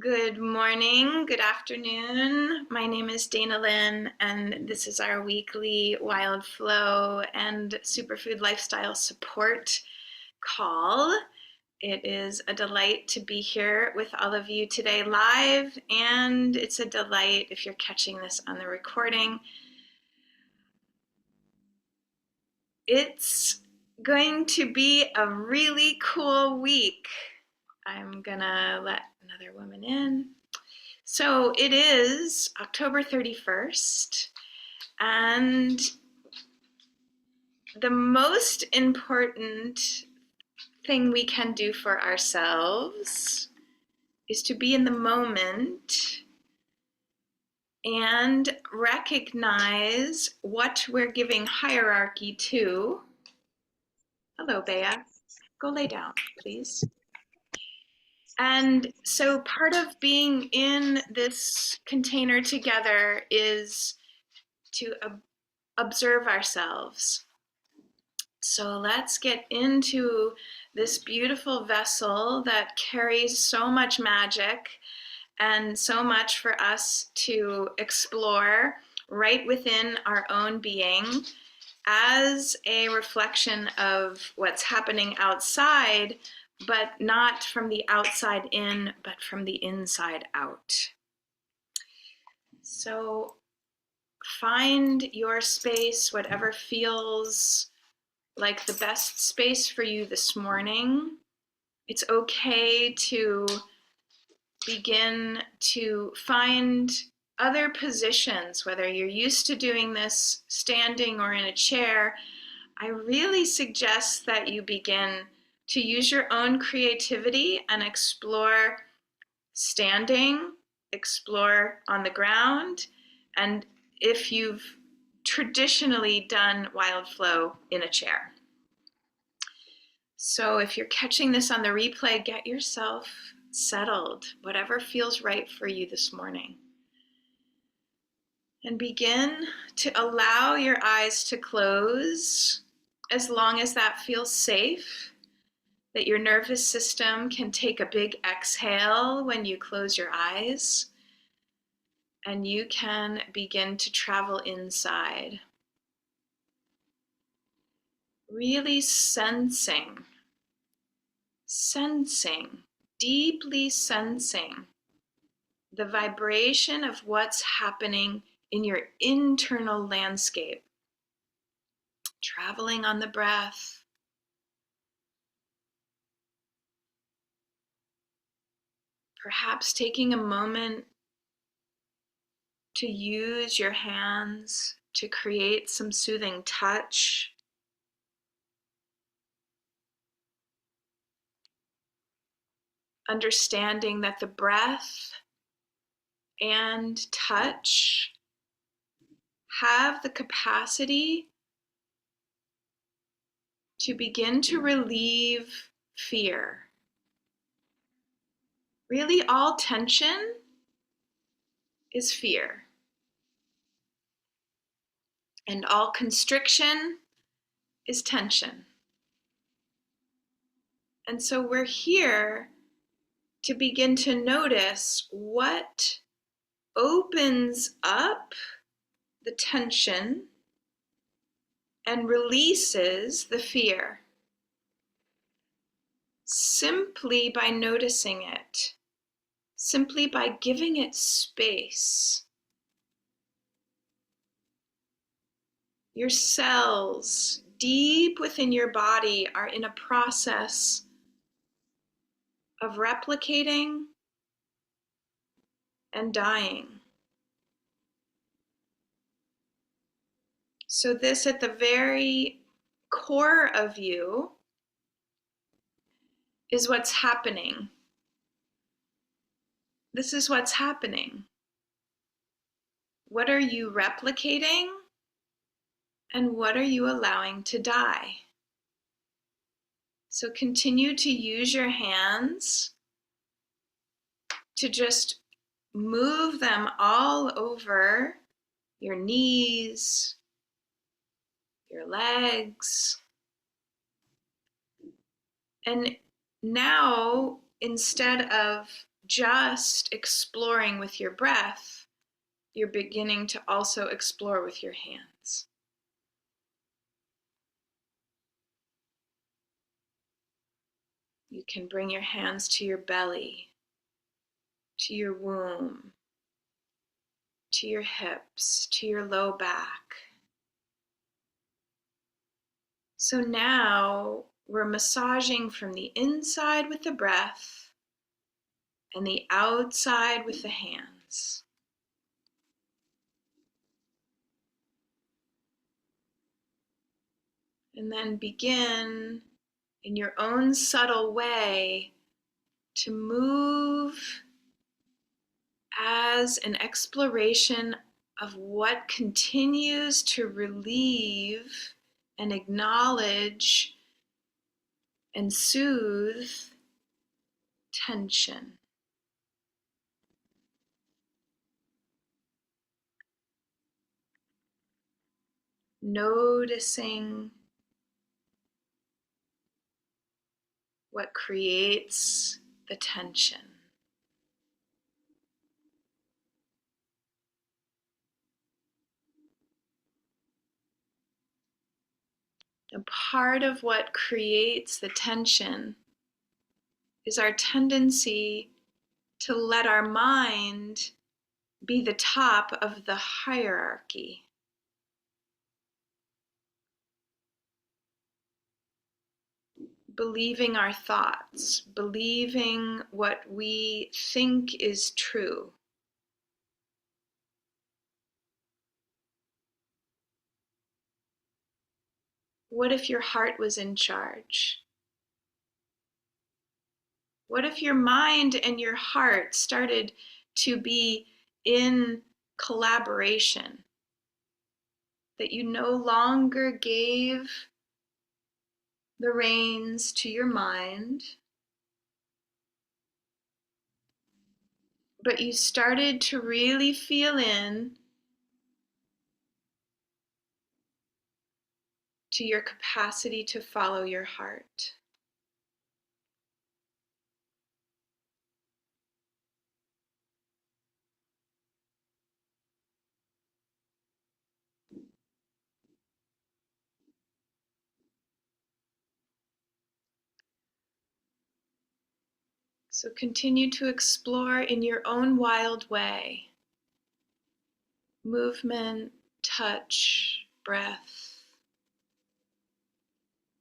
Good morning, good afternoon. My name is Dana Lynn, and this is our weekly WildFlow and Superfood lifestyle support call. It is a delight to be here with all of you today live, and it's a delight if you're catching this on the recording. It's going to be a really cool week. I'm gonna let another woman in. So it is October 31st, and the most important thing we can do for ourselves is to be in the moment and recognize what we're giving hierarchy to. Hello, Bea. Go lay down, please. And so part of being in this container together is to observe ourselves. So let's get into this beautiful vessel that carries so much magic and so much for us to explore right within our own being as a reflection of what's happening outside, but not from the outside in, but from the inside out. So find your space, whatever feels like the best space for you this morning. It's okay to begin to find other positions, whether you're used to doing this standing or in a chair. I really suggest that you begin to use your own creativity and explore standing, explore on the ground, and if you've traditionally done WildFlow in a chair. So if you're catching this on the replay, get yourself settled, whatever feels right for you this morning. And begin to allow your eyes to close as long as that feels safe, that your nervous system can take a big exhale when you close your eyes, and you can begin to travel inside. Really sensing, deeply sensing the vibration of what's happening in your internal landscape. Traveling on the breath. Perhaps taking a moment to use your hands to create some soothing touch. Understanding that the breath and touch have the capacity to begin to relieve fear. Really, all tension is fear. And all constriction is tension. And so we're here to begin to notice what opens up the tension and releases the fear. Simply by noticing it, simply by giving it space. Your cells deep within your body are in a process of replicating and dying. So this at the very core of you is what's happening. This is what's happening. What are you replicating? And what are you allowing to die? So continue to use your hands to just move them all over your knees, your legs. And now, instead of just exploring with your breath, you're beginning to also explore with your hands. You can bring your hands to your belly, to your womb, to your hips, to your low back. So now we're massaging from the inside with the breath and the outside with the hands. And then begin in your own subtle way to move as an exploration of what continues to relieve and acknowledge and soothe tension. Noticing what creates the tension. And part of what creates the tension is our tendency to let our mind be the top of the hierarchy. Believing our thoughts, believing what we think is true. What if your heart was in charge? What if your mind and your heart started to be in collaboration? That you no longer gave the reins to your mind, but you started to really feel in to your capacity to follow your heart. So continue to explore in your own wild way. Movement, touch, breath,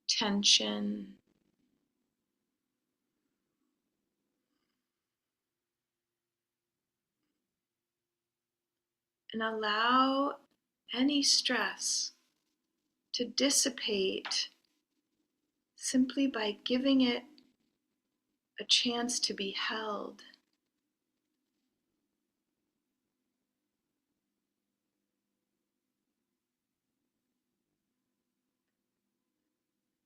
tension. And allow any stress to dissipate simply by giving it a chance to be held.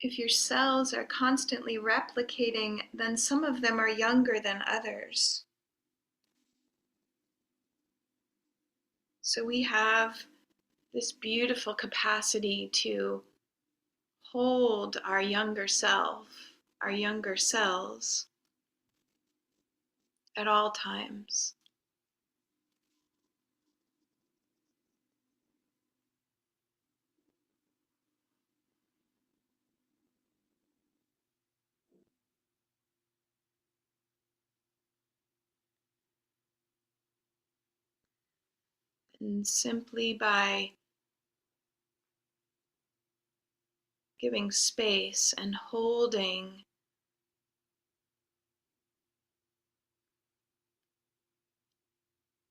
If your cells are constantly replicating, then some of them are younger than others. So we have this beautiful capacity to hold our younger self, our younger cells at all times. And simply by giving space and holding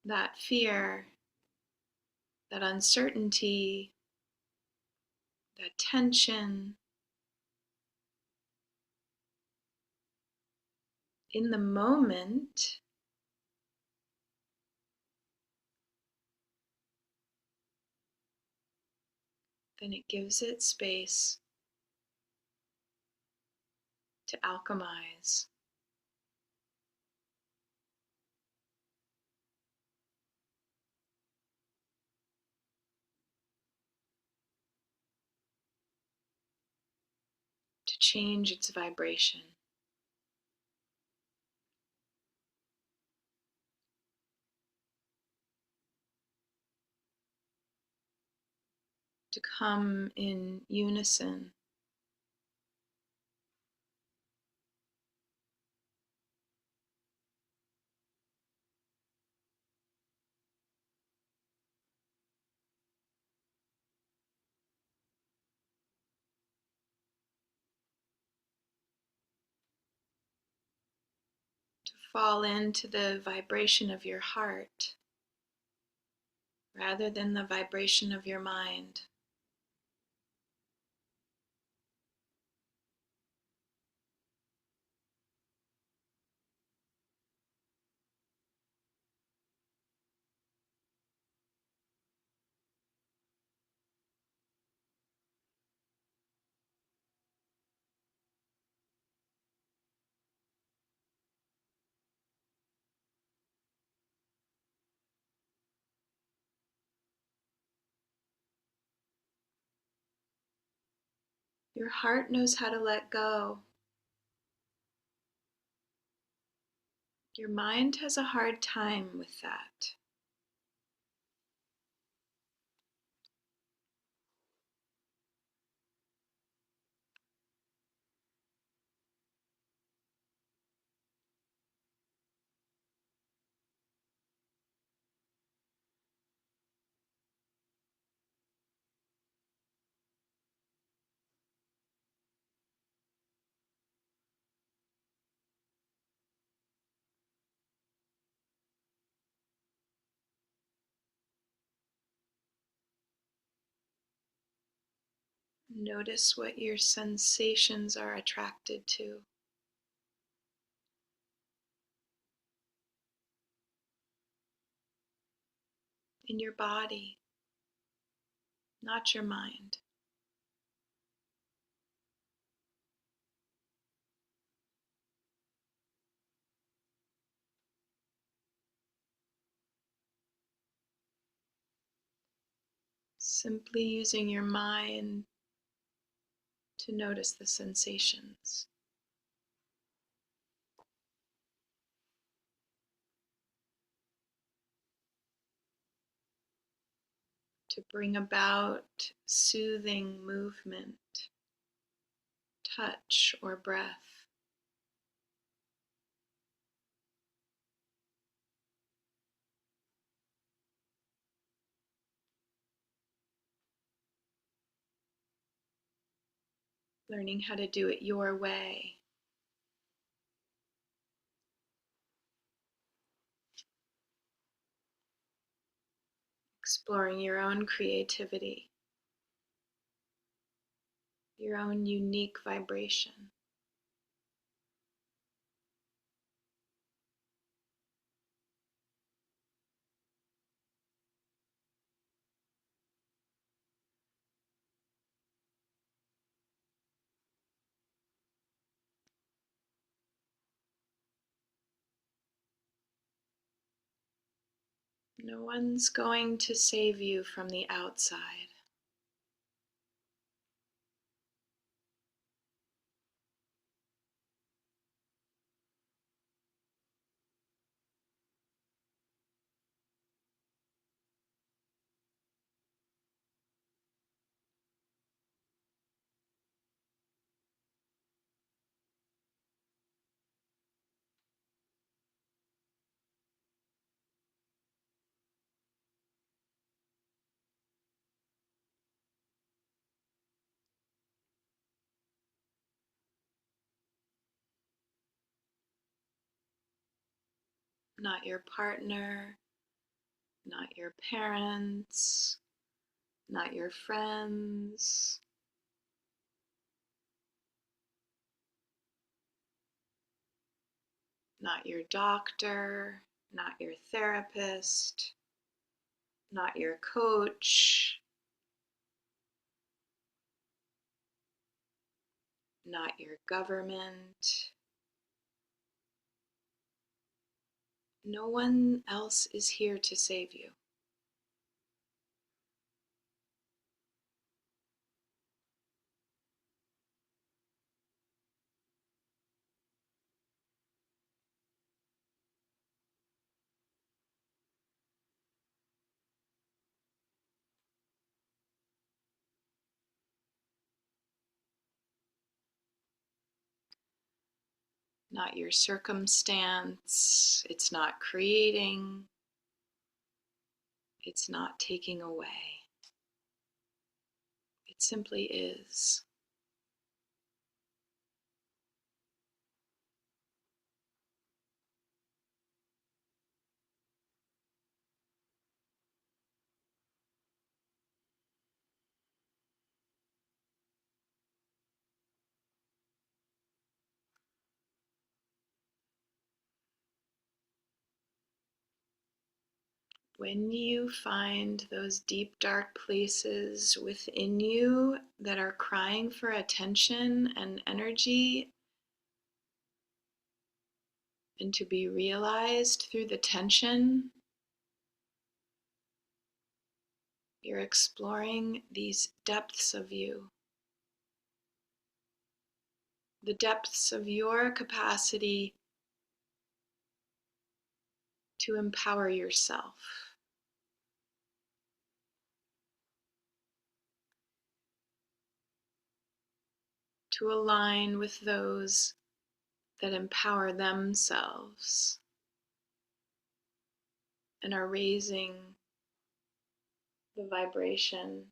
that fear, that uncertainty, that tension, in the moment, then it gives it space to alchemize, to change its vibration. to come in unison. To fall into the vibration of your heart rather than the vibration of your mind. Your heart knows how to let go. Your mind has a hard time with that. Notice what your sensations are attracted to in your body, not your mind. Simply using your mind to notice the sensations. To bring about soothing movement, touch, or breath. Learning how to do it your way. Exploring your own creativity, your own unique vibration. No one's going to save you from the outside. Not your partner, not your parents, not your friends, not your doctor, not your therapist, not your coach, not your government. No one else is here to save you. not your circumstance. It's not creating. It's not taking away. It simply is. When you find those deep, dark places within you that are crying for attention and energy and to be realized through the tension, you're exploring these depths of you, the depths of your capacity to empower yourself, to align with those that empower themselves and are raising the vibration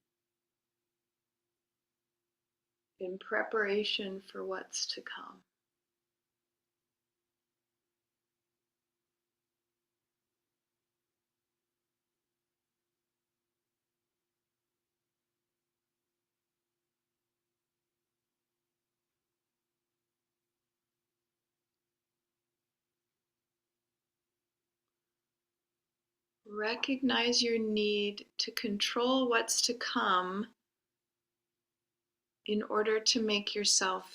in preparation for what's to come. Recognize your need to control what's to come in order to make yourself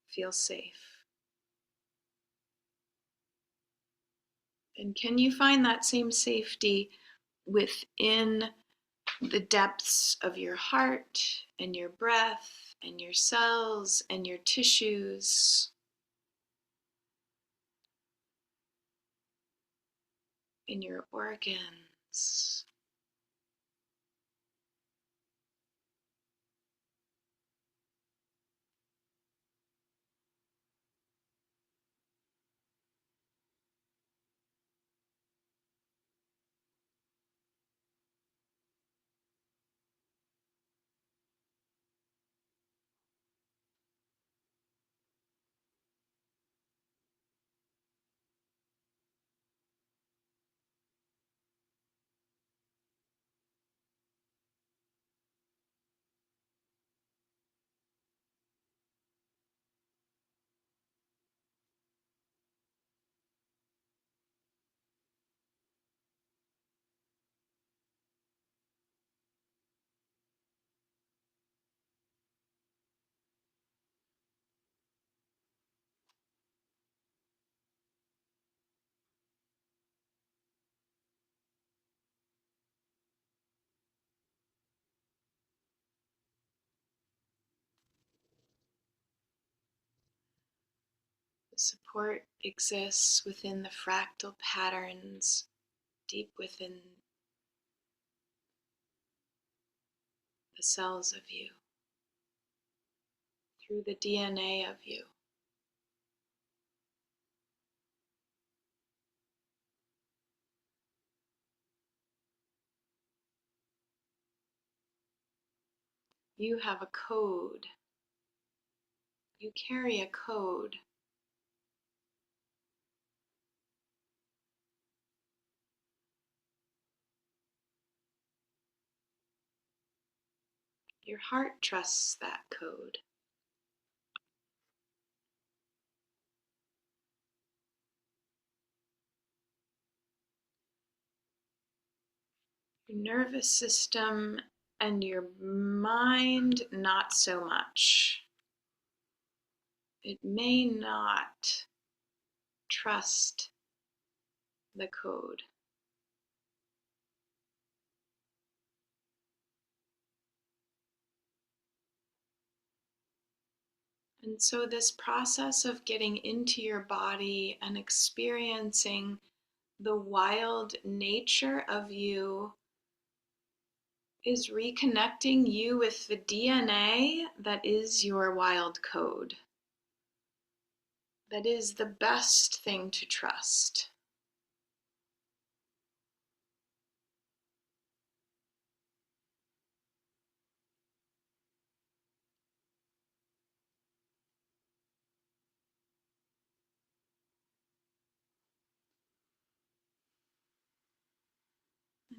feel safe. And can you find that same safety within the depths of your heart and your breath and your cells and your tissues, in your organs? The support exists within the fractal patterns deep within the cells of you, through the DNA of you. You have a code. You carry a code. Your heart trusts that code. Your nervous system and your mind, not so much. It may not trust the code. And so, this process of getting into your body and experiencing the wild nature of you is reconnecting you with the DNA that is your wild code. that is the best thing to trust.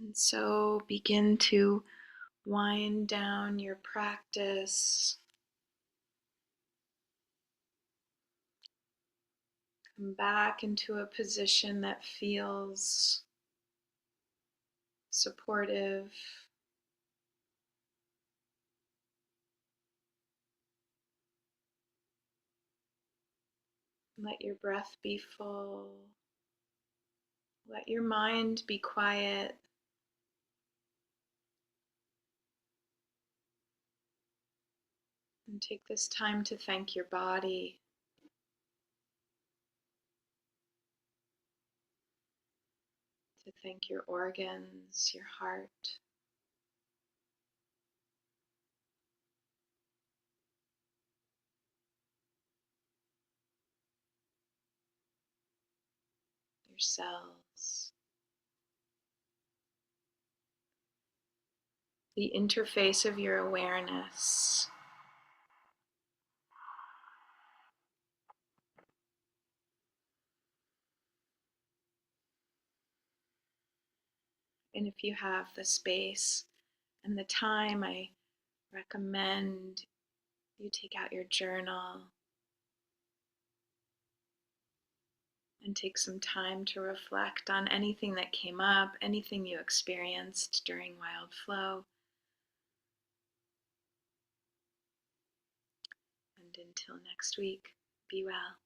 And so begin to wind down your practice. Come back into a position that feels supportive. Let your breath be full. Let your mind be quiet. And take this time to thank your body, to thank your organs, your heart, your cells, the interface of your awareness. And if you have the space and the time, I recommend you take out your journal and take some time to reflect on anything that came up, anything you experienced during WildFlow. And until next week, be well.